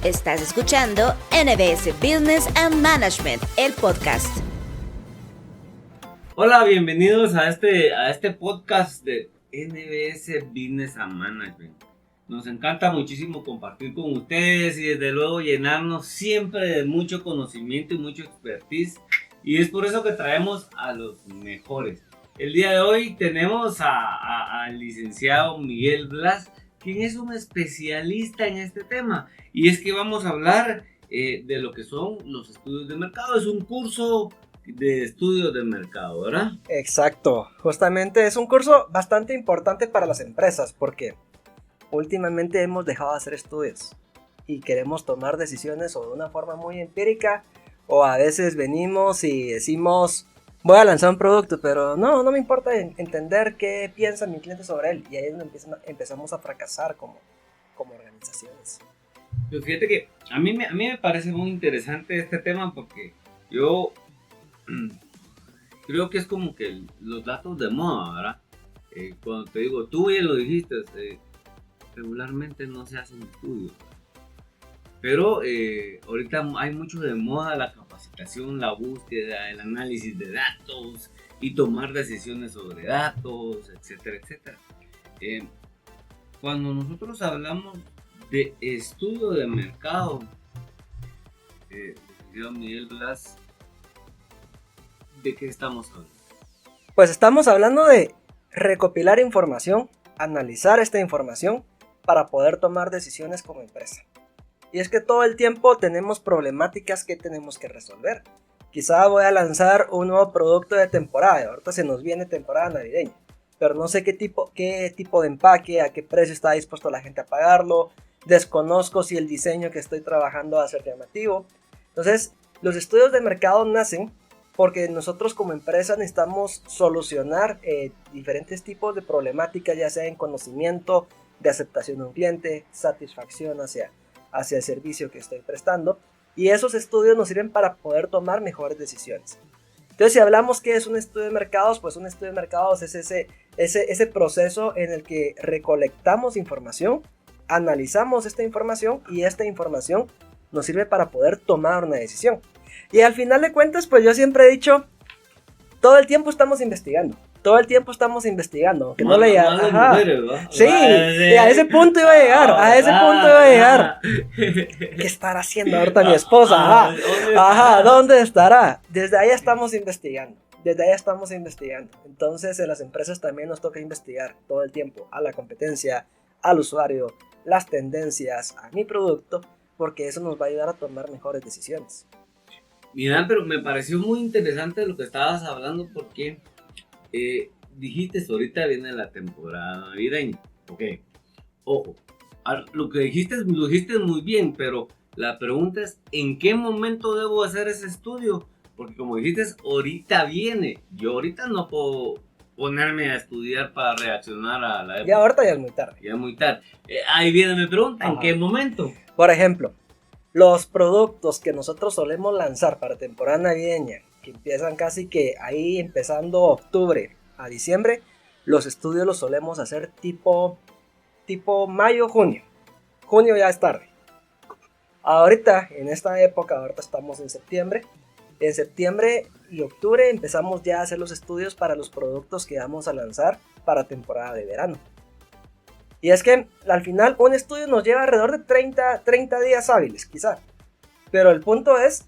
Estás escuchando NBS Business and Management, el podcast. Hola, bienvenidos a este podcast de NBS Business and Management. Nos encanta muchísimo compartir con ustedes y desde luego llenarnos siempre de mucho conocimiento y mucho expertise. Y es por eso que traemos a los mejores. El día de hoy tenemos al licenciado Miguel Blas, quien es un especialista en este tema. Y es que vamos a hablar de lo que son los estudios de mercado. Es un curso de estudios de mercado, ¿verdad? Exacto, justamente es un curso bastante importante para las empresas porque últimamente hemos dejado de hacer estudios y queremos tomar decisiones o de una forma muy empírica o a veces venimos y decimos voy a lanzar un producto, pero no me importa entender qué piensa mi cliente sobre él, y ahí es donde empezamos a fracasar como organizaciones. Pues fíjate que a mí me parece muy interesante este tema porque yo creo que es como que los datos de moda, ¿verdad? Cuando te digo, tú ya lo dijiste, regularmente no se hacen estudios. Pero ahorita hay mucho de moda la capacitación, la búsqueda, el análisis de datos y tomar decisiones sobre datos, etcétera, etcétera. Cuando nosotros hablamos de estudio de mercado, Miguel Blas, ¿de qué estamos hablando? Pues estamos hablando de recopilar información, analizar esta información para poder tomar decisiones como empresa. Y es que todo el tiempo tenemos problemáticas que tenemos que resolver. Quizá voy a lanzar un nuevo producto de temporada, ahorita se nos viene temporada navideña, pero no sé qué tipo de empaque, a qué precio está dispuesto la gente a pagarlo, desconozco si el diseño que estoy trabajando va a ser llamativo. Entonces, los estudios de mercado nacen porque nosotros como empresa necesitamos solucionar diferentes tipos de problemáticas, ya sea en conocimiento, de aceptación de un cliente, satisfacción hacia el servicio que estoy prestando, y esos estudios nos sirven para poder tomar mejores decisiones. Entonces, si hablamos que es un estudio de mercados, pues un estudio de mercados es ese proceso en el que recolectamos información, analizamos esta información y esta información nos sirve para poder tomar una decisión. Y al final de cuentas, pues yo siempre he dicho, todo el tiempo estamos investigando. Aunque no le sí, a ese punto iba a llegar, ¿Qué estará haciendo ahorita mi esposa? ¿Dónde estará? Desde ahí estamos investigando. Entonces, en las empresas también nos toca investigar todo el tiempo a la competencia, al usuario, las tendencias, a mi producto, porque eso nos va a ayudar a tomar mejores decisiones. Mira, pero me pareció muy interesante lo que estabas hablando porque dijiste, ahorita viene la temporada navideña. Ok, ojo, lo que dijiste muy bien, pero la pregunta es, ¿en qué momento debo hacer ese estudio? Porque como dijiste, ahorita viene. Yo ahorita no puedo ponerme a estudiar para reaccionar a la época. Ya ahorita ya es muy tarde. Ahí viene mi pregunta, ¿en qué momento? Por ejemplo, los productos que nosotros solemos lanzar para temporada navideña, que empiezan casi que ahí empezando octubre a diciembre, los estudios los solemos hacer tipo mayo, junio. Junio ya es tarde. Ahorita, en esta época, ahorita estamos en septiembre. En septiembre y octubre empezamos ya a hacer los estudios para los productos que vamos a lanzar para temporada de verano. Y es que al final un estudio nos lleva alrededor de 30 días hábiles, quizá. Pero el punto es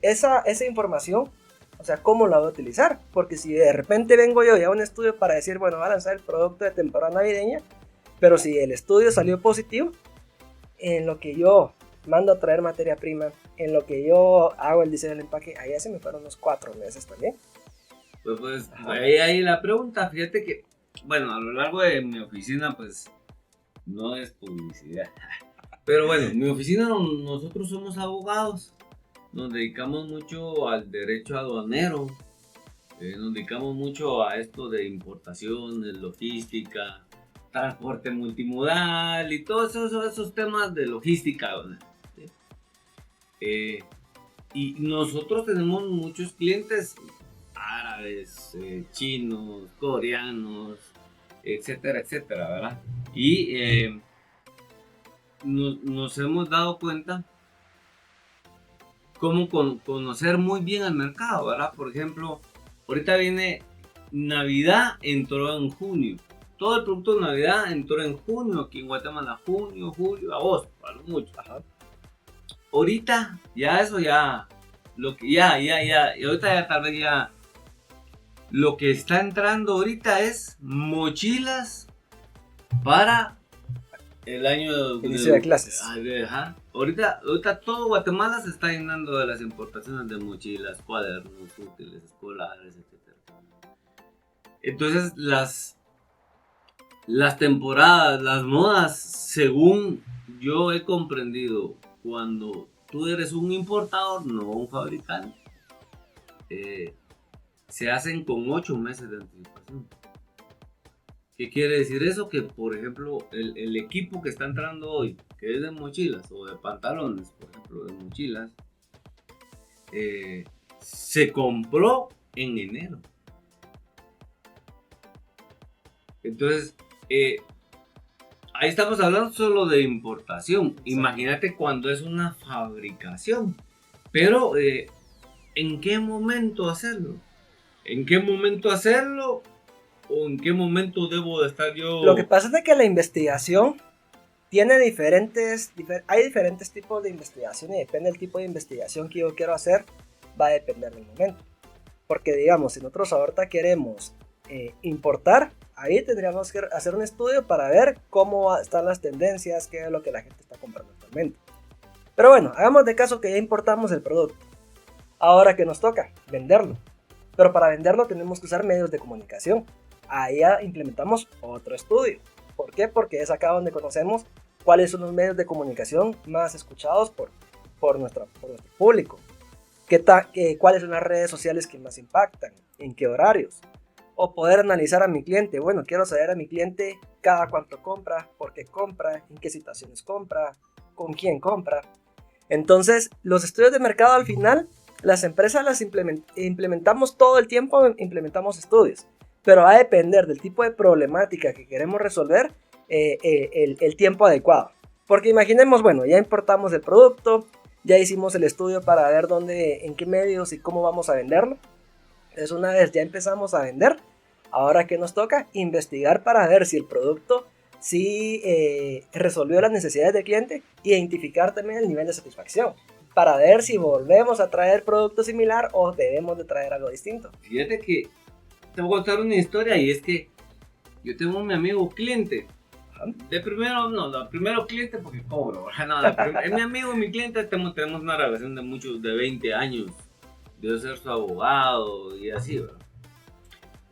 esa información, o sea, ¿cómo la voy a utilizar? Porque si de repente vengo yo ya a un estudio para decir, bueno, voy a lanzar el producto de temporada navideña, pero si el estudio salió positivo, en lo que yo mando a traer materia prima, en lo que yo hago el diseño del empaque, ahí ya se me fueron unos 4 meses también. Pues ahí la pregunta, fíjate que, bueno, a lo largo de mi oficina, pues, no es publicidad. Pero bueno, en mi oficina nosotros somos abogados. Nos dedicamos mucho al derecho aduanero. Nos dedicamos mucho a esto de importaciones, logística, transporte multimodal y todos esos temas de logística. ¿Sí? Y nosotros tenemos muchos clientes árabes, chinos, coreanos, etcétera, etcétera, ¿verdad? Y nos hemos dado cuenta cómo conocer muy bien el mercado, ¿verdad? Por ejemplo, ahorita viene Navidad, entró en junio. Todo el producto de Navidad entró en junio, aquí en Guatemala, junio, julio, agosto, para lo mucho. Ajá. Ahorita, ya eso ya, lo que y ahorita ya tal vez ya, lo que está entrando ahorita es mochilas para el año Inicio de clases. Ajá. Ahorita todo Guatemala se está llenando de las importaciones de mochilas, cuadernos, útiles, escolares, etc. Entonces las temporadas, las modas, según yo he comprendido, cuando tú eres un importador, no un fabricante, se hacen con 8 meses de anticipación. ¿Qué quiere decir eso? Que, por ejemplo, el equipo que está entrando hoy, que es de mochilas o de pantalones, por ejemplo, de mochilas, se compró en enero. Entonces, ahí estamos hablando solo de importación. Sí. Imagínate cuando es una fabricación. Pero, ¿en qué momento hacerlo? ¿En qué momento hacerlo? ¿O en qué momento debo de estar yo? Lo que pasa es de que la investigación tiene hay diferentes tipos de investigación y depende del tipo de investigación que yo quiero hacer, va a depender del momento. Porque digamos, si nosotros ahorita queremos importar, ahí tendríamos que hacer un estudio para ver cómo están las tendencias, qué es lo que la gente está comprando actualmente. Pero bueno, hagamos de caso que ya importamos el producto. Ahora que nos toca venderlo. Pero para venderlo tenemos que usar medios de comunicación. Ahí ya implementamos otro estudio. ¿Por qué? Porque es acá donde conocemos cuáles son los medios de comunicación más escuchados por nuestro público. ¿Cuáles son las redes sociales que más impactan? ¿En qué horarios? O poder analizar a mi cliente. Bueno, quiero saber a mi cliente cada cuánto compra, por qué compra, en qué situaciones compra, con quién compra. Entonces, los estudios de mercado al final, las empresas las implementamos todo el tiempo, implementamos estudios. Pero va a depender del tipo de problemática que queremos resolver, el tiempo adecuado. Porque imaginemos, bueno, ya importamos el producto, ya hicimos el estudio para ver en qué medios y cómo vamos a venderlo. Entonces una vez ya empezamos a vender, ahora que nos toca investigar para ver si el producto sí resolvió las necesidades del cliente, identificar también el nivel de satisfacción, para ver si volvemos a traer producto similar o debemos de traer algo distinto. Fíjate que te voy a contar una historia y es que yo tengo un amigo cliente. Primero cliente porque cobro. Es mi amigo, mi cliente, tenemos una relación de 20 años. Yo ser su abogado y así, ¿verdad?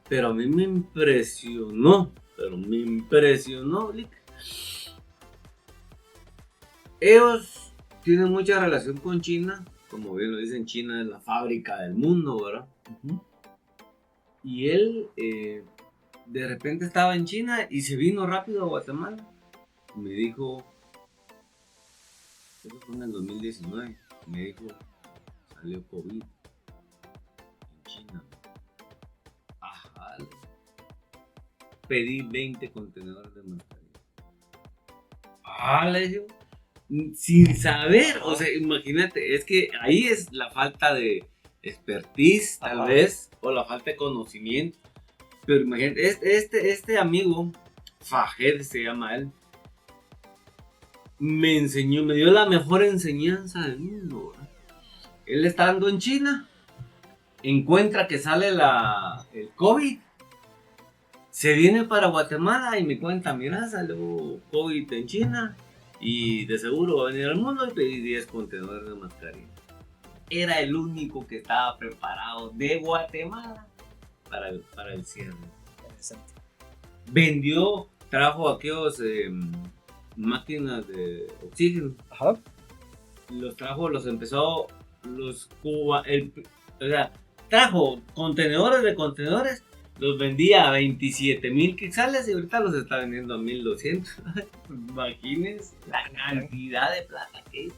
Pero a mí me impresionó. Ellos tienen mucha relación con China. Como bien lo dicen, China es la fábrica del mundo, ¿verdad? Uh-huh. Y él de repente estaba en China y se vino rápido a Guatemala. Me dijo, eso fue en el 2019, me dijo, salió COVID en China. Ajá. Pedí 20 contenedores de mascarilla. Le dije, sin saber, o sea, imagínate, es que ahí es la falta de expertise, tal vez, o la falta de conocimiento. Pero imagínate, este amigo, Fajed se llama él, me dio la mejor enseñanza del mundo, ¿verdad? Él estando en China, encuentra que sale el COVID, se viene para Guatemala y me cuenta, mira, salió COVID en China y de seguro va a venir al mundo y pedí 10 contenedores de mascarilla. Era el único que estaba preparado de Guatemala para el cierre. Interesante. Vendió, trajo aquellos máquinas de oxígeno. Ajá. Trajo contenedores de contenedores, los vendía a 27,000 quetzales y ahorita los está vendiendo a 1,200. Imagínense la cantidad de plata que es.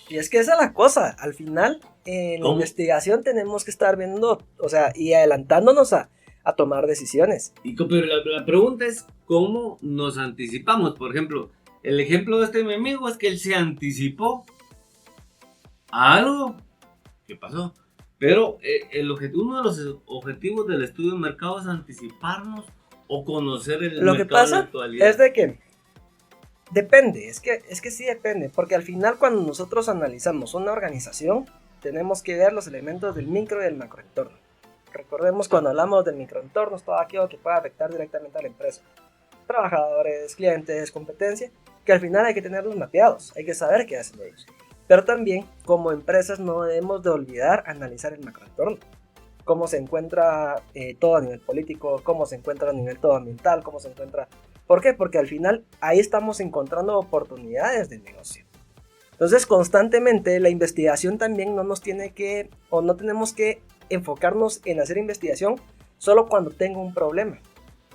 Y es que esa es la cosa, al final en la investigación tenemos que estar viendo, o sea, y adelantándonos a tomar decisiones. Pero la pregunta es, ¿cómo nos anticipamos? Por ejemplo, el ejemplo de este mi amigo es que él se anticipó a algo que pasó. Pero uno de los objetivos del estudio de mercado es anticiparnos o conocer el Lo que mercado en la pasa actualidad. es de que depende, es que sí depende, porque al final cuando nosotros analizamos una organización, tenemos que ver los elementos del micro y del macroentorno. Recordemos cuando hablamos del microentorno, es todo aquello que puede afectar directamente a la empresa. Trabajadores, clientes, competencia, que al final hay que tenerlos mapeados, hay que saber qué hacen ellos. Pero también, como empresas, no debemos de olvidar analizar el macroentorno. Cómo se encuentra todo a nivel político, cómo se encuentra a nivel todo ambiental, cómo se encuentra... ¿Por qué? Porque al final ahí estamos encontrando oportunidades de negocio. Entonces, constantemente la investigación también no nos tiene que, o no tenemos que enfocarnos en hacer investigación solo cuando tengo un problema,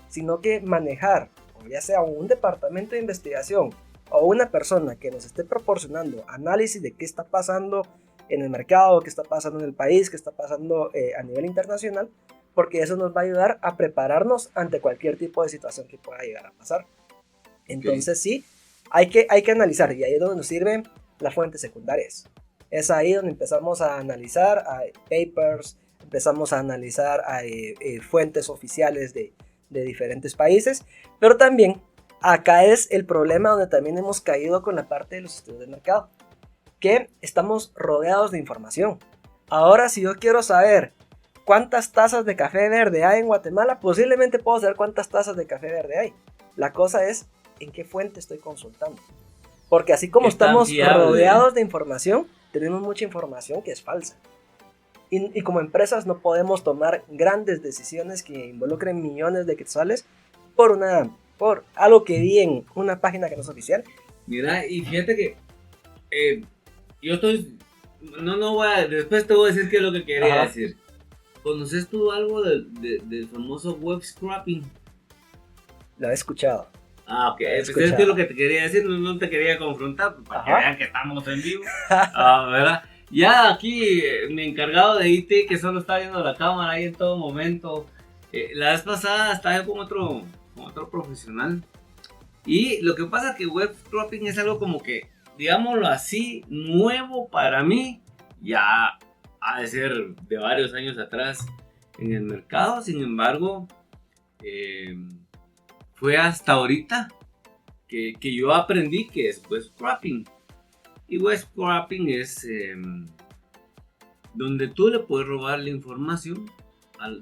sino que manejar, o ya sea un departamento de investigación o una persona que nos esté proporcionando análisis de qué está pasando en el mercado, qué está pasando en el país, qué está pasando a nivel internacional, porque eso nos va a ayudar a prepararnos ante cualquier tipo de situación que pueda llegar a pasar. Entonces sí, hay que analizar, y ahí es donde nos sirven las fuentes secundarias. Es ahí donde empezamos a analizar papers, empezamos a analizar fuentes oficiales de diferentes países, pero también acá es el problema donde también hemos caído con la parte de los estudios de mercado, que estamos rodeados de información. Ahora, si yo quiero saber cuántas tazas de café verde hay en Guatemala, posiblemente puedo saber cuántas tazas de café verde hay. La cosa es en qué fuente estoy consultando. Porque así como estamos rodeados de información, tenemos mucha información que es falsa. Y como empresas no podemos tomar grandes decisiones que involucren millones de quetzales por algo que vi en una página que no es oficial. Mira, y fíjate que yo estoy... después te voy a decir qué es lo que quería decir. ¿Conoces tú algo del famoso web scrapping? Lo he escuchado. Ok, pues es lo que te quería decir, no te quería confrontar, para que vean que estamos en vivo. ¿Verdad? Ya aquí mi encargado de IT, que solo está viendo la cámara ahí en todo momento, la vez pasada estaba con otro profesional. Y lo que pasa es que web scrapping es algo como que, digámoslo así, nuevo para mí, ya ha de ser de varios años atrás en el mercado. Sin embargo, fue hasta ahorita que yo aprendí que es web scrapping. Y web scrapping es donde tú le puedes robar la información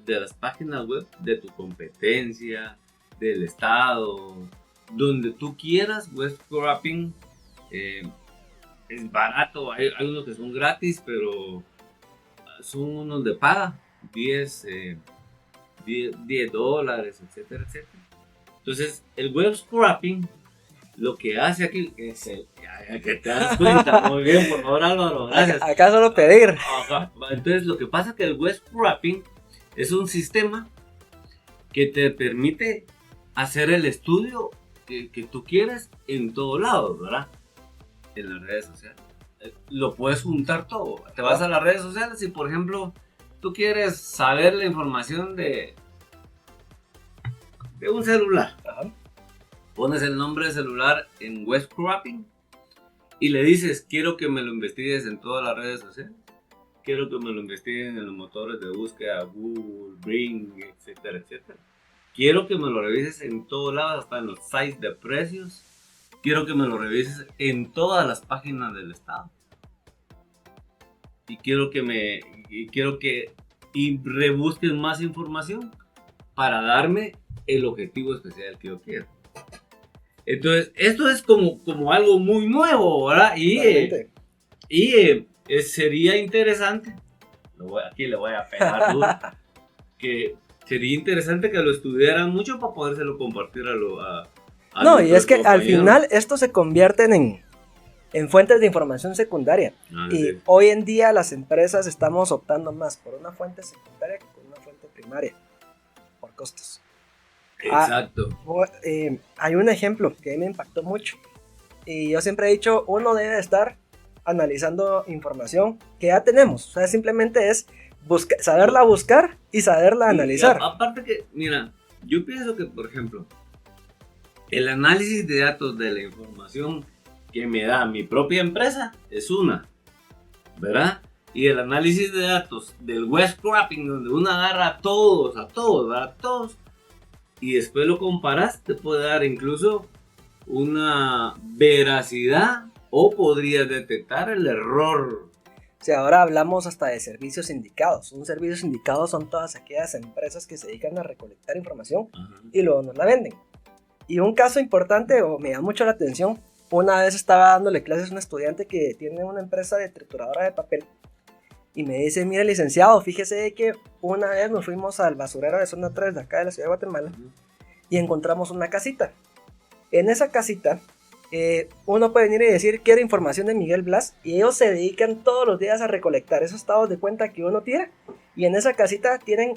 de las páginas web de tu competencia, del estado, donde tú quieras. Web scrapping es barato, hay unos que son gratis, pero son unos de paga, $10, etcétera, etcétera. Entonces, el web scrapping lo que hace aquí es que te das cuenta. Muy bien, por favor, Álvaro, gracias. Acá solo pedir. Entonces, lo que pasa es que el web scrapping es un sistema que te permite hacer el estudio que tú quieres en todos lados, ¿verdad? En las redes sociales. Lo puedes juntar todo. Te vas a las redes sociales y, por ejemplo, tú quieres saber la información de un celular. Pones el nombre del celular en web scrapping y le dices: quiero que me lo investigues en todas las redes sociales, quiero que me lo investiguen en los motores de búsqueda, Google, Bing, etcétera, etcétera. Quiero que me lo revises en todos lados, hasta en los sites de precios. Quiero que me lo revises en todas las páginas del estado. Y quiero que rebusques más información para darme el objetivo especial que yo quiero. Entonces, esto es como algo muy nuevo, ¿verdad? Sería interesante, aquí le voy a pegar duro, que sería interesante que lo estudiaran mucho para podérselo compartir a no, y es que compañeros. al final esto se convierten en fuentes de información secundaria. Y Sí. hoy en día las empresas estamos optando más por una fuente secundaria que por una fuente primaria, por costos. Exacto. Hay un ejemplo que a mí me impactó mucho. Y yo siempre he dicho, uno debe estar analizando información que ya tenemos. O sea, simplemente es saberla buscar y saberla analizar. Aparte que, mira, yo pienso que, por ejemplo, El análisis de datos de la información que me da mi propia empresa es una, ¿verdad? Y el análisis de datos del web scraping, donde uno agarra a todos, y después lo comparas, te puede dar incluso una veracidad o podrías detectar el error. O sea, ahora hablamos hasta de servicios sindicados. Un servicio sindicado son todas aquellas empresas que se dedican a recolectar información y luego nos la venden. Y un caso importante, o me da mucho la atención, una vez estaba dándole clases a un estudiante que tiene una empresa de trituradora de papel y me dice, mire licenciado, fíjese que una vez nos fuimos al basurero de zona 3 de acá de la ciudad de Guatemala y encontramos una casita. En esa casita uno puede venir y decir quiero información de Miguel Blas y ellos se dedican todos los días a recolectar esos estados de cuenta que uno tiene y en esa casita tienen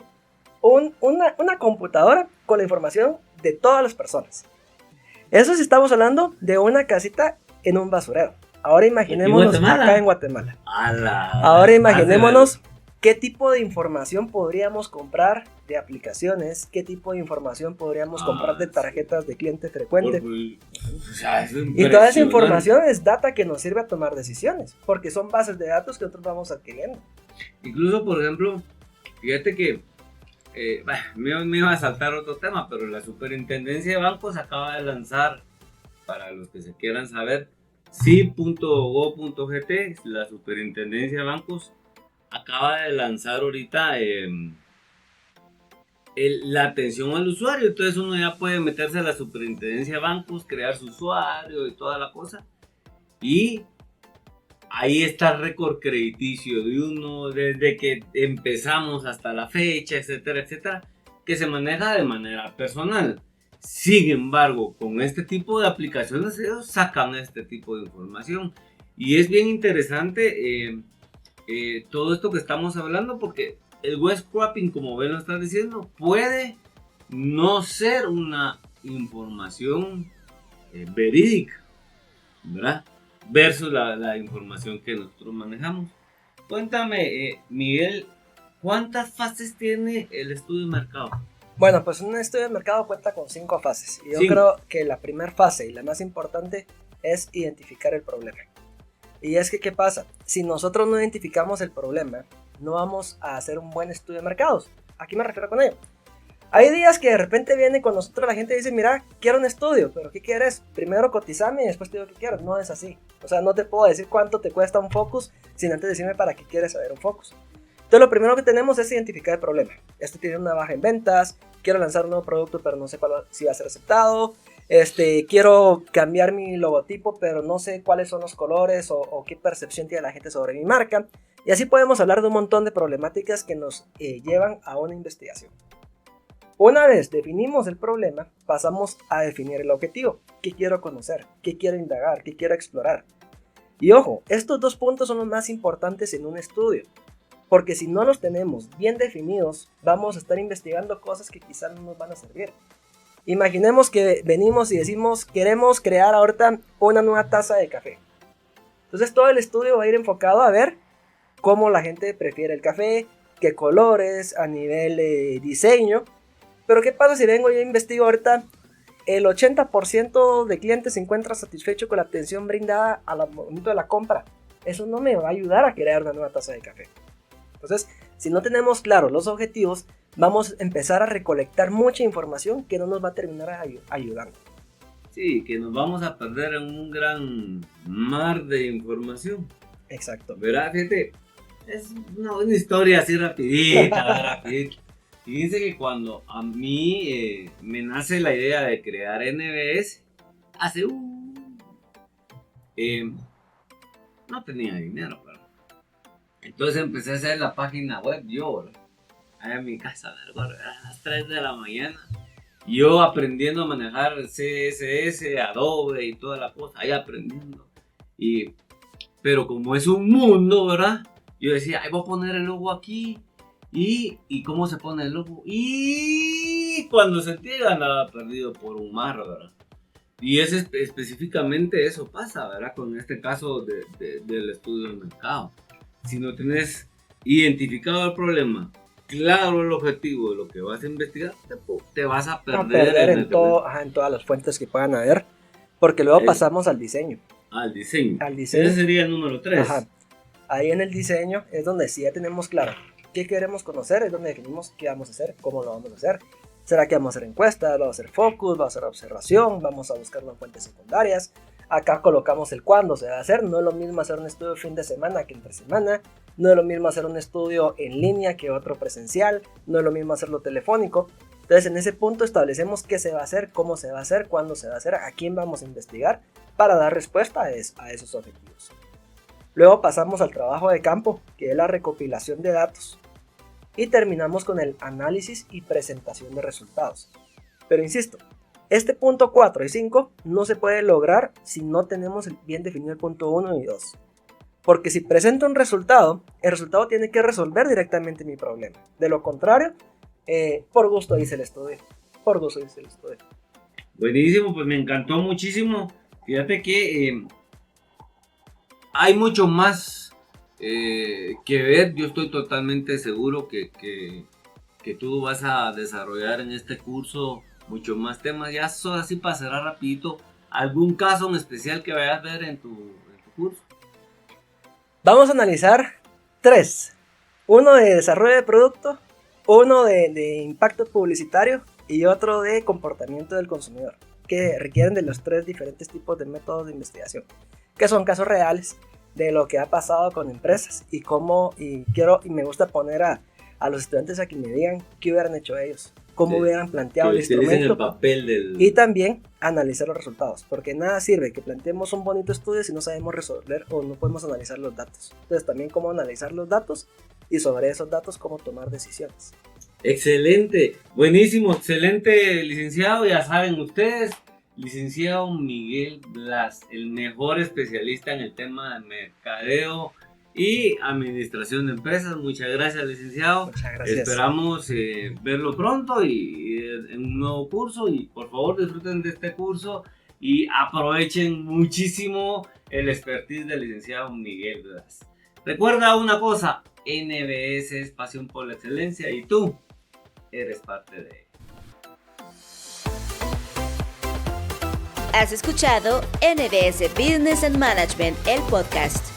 una computadora con la información de todas las personas. Eso sí estamos hablando de una casita en un basurero. Ahora imaginémonos acá en Guatemala. Ahora imaginémonos qué tipo de información podríamos comprar de aplicaciones, qué tipo de información podríamos comprar de tarjetas de cliente frecuente. Y toda esa información es data que nos sirve a tomar decisiones, porque son bases de datos que nosotros vamos adquiriendo. Incluso, por ejemplo, fíjate que me iba a saltar otro tema, pero la Superintendencia de Bancos acaba de lanzar, para los que se quieran saber, CIB.gov.gt, la Superintendencia de Bancos acaba de lanzar ahorita la atención al usuario. Entonces uno ya puede meterse a la Superintendencia de Bancos, crear su usuario y toda la cosa. Y ahí está el récord crediticio de uno desde que empezamos hasta la fecha, etcétera, etcétera, que se maneja de manera personal. Sin embargo, con este tipo de aplicaciones ellos sacan este tipo de información. Y es bien interesante todo esto que estamos hablando, porque el web scraping, como Ben lo está diciendo, puede no ser una información verídica, ¿verdad? Versus la información que nosotros manejamos. Cuéntame, Miguel, ¿cuántas fases tiene el estudio de mercado? Bueno, pues un estudio de mercado cuenta con 5 fases. Y yo creo que la primera fase y la más importante es identificar el problema. Y es que, ¿qué pasa? Si nosotros no identificamos el problema, no vamos a hacer un buen estudio de mercados. ¿A qué me refiero con ello? Hay días que de repente viene con nosotros la gente y dice, mira, quiero un estudio, pero ¿qué quieres? Primero cotizame y después te digo qué quiero. No es así. O sea, no te puedo decir cuánto te cuesta un focus sin antes decirme para qué quieres saber un focus. Entonces lo primero que tenemos es identificar el problema. Esto tiene una baja en ventas, quiero lanzar un nuevo producto pero no sé si va a ser aceptado. Quiero cambiar mi logotipo pero no sé cuáles son los colores o qué percepción tiene la gente sobre mi marca. Y así podemos hablar de un montón de problemáticas que nos llevan a una investigación. Una vez definimos el problema, pasamos a definir el objetivo. ¿Qué quiero conocer? ¿Qué quiero indagar? ¿Qué quiero explorar? Y ojo, estos 2 puntos son los más importantes en un estudio. Porque si no los tenemos bien definidos, vamos a estar investigando cosas que quizás no nos van a servir. Imaginemos que venimos y decimos, queremos crear ahorita una nueva taza de café. Entonces todo el estudio va a ir enfocado a ver cómo la gente prefiere el café, qué colores, a nivel diseño. Pero ¿qué pasa si vengo y investigo ahorita? El 80% de clientes se encuentra satisfecho con la atención brindada al momento de la compra. Eso no me va a ayudar a crear una nueva taza de café. Entonces, si no tenemos claros los objetivos, vamos a empezar a recolectar mucha información que no nos va a terminar ayudando. Sí, que nos vamos a perder en un gran mar de información. Exacto. ¿Verdad? Fíjate, es una historia así rapidita. Fíjense que cuando a mí me nace la idea de crear NBS, hace no tenía dinero, pero entonces empecé a hacer la página web yo, ¿verdad? Allá en mi casa, ¿verdad? A las 3 de la mañana. Yo aprendiendo a manejar CSS, Adobe y toda la cosa, ahí aprendiendo. Pero como es un mundo, ¿verdad? Yo decía, voy a poner el logo aquí. ¿Y cómo se pone el logo? Y cuando sentí andaba perdido por un mar, ¿verdad? Y específicamente eso pasa, ¿verdad? Con este caso del estudio del mercado. Si no tenés identificado el problema, claro el objetivo de lo que vas a investigar, te vas a A perder perder en en todas las fuentes que puedan haber, porque luego pasamos al diseño. al diseño. Al diseño. Ese sería el número 3. Ajá. Ahí en el diseño es donde sí ya tenemos claro qué queremos conocer, es donde definimos qué vamos a hacer, cómo lo vamos a hacer. ¿Será que vamos a hacer encuestas? ¿Vamos a hacer focus? ¿Vamos a hacer observación? ¿Vamos a buscar las fuentes secundarias? Acá colocamos el cuándo se va a hacer. No es lo mismo hacer un estudio fin de semana que entre semana. No es lo mismo hacer un estudio en línea que otro presencial. No es lo mismo hacerlo telefónico. Entonces en ese punto establecemos qué se va a hacer, cómo se va a hacer, cuándo se va a hacer, a quién vamos a investigar para dar respuesta a esos objetivos. Luego pasamos al trabajo de campo, que es la recopilación de datos. Y terminamos con el análisis y presentación de resultados. Pero insisto, este punto 4 y 5 no se puede lograr si no tenemos bien definido el punto 1 y 2. Porque si presento un resultado, el resultado tiene que resolver directamente mi problema. De lo contrario, por gusto hice el estudio. Por gusto hice el estudio. Buenísimo, pues me encantó muchísimo. Fíjate que hay mucho más que ver. Yo estoy totalmente seguro que tú vas a desarrollar en este curso mucho más temas. Ya solo así para cerrar rapidito, ¿algún caso en especial que vayas a ver en tu curso? Vamos a analizar 3. Uno de desarrollo de producto, uno de impacto publicitario y otro de comportamiento del consumidor, que requieren de los 3 diferentes tipos de métodos de investigación, que son casos reales de lo que ha pasado con empresas y me gusta poner a los estudiantes a que me digan qué hubieran hecho ellos, cómo hubieran planteado el instrumento, el papel del... y también analizar los resultados, porque nada sirve que planteemos un bonito estudio si no sabemos resolver o no podemos analizar los datos. Entonces también cómo analizar los datos y sobre esos datos cómo tomar decisiones. Excelente, buenísimo, excelente, licenciado. Ya saben ustedes, licenciado Miguel Blas, el mejor especialista en el tema de mercadeo y administración de empresas. Muchas gracias, licenciado. Muchas gracias. Esperamos verlo pronto y en un nuevo curso, y por favor disfruten de este curso y aprovechen muchísimo el expertise del licenciado Miguel Blas. Recuerda una cosa, NBS es pasión por la excelencia y tú eres parte de ello. Has escuchado NBS Business and Management, el podcast.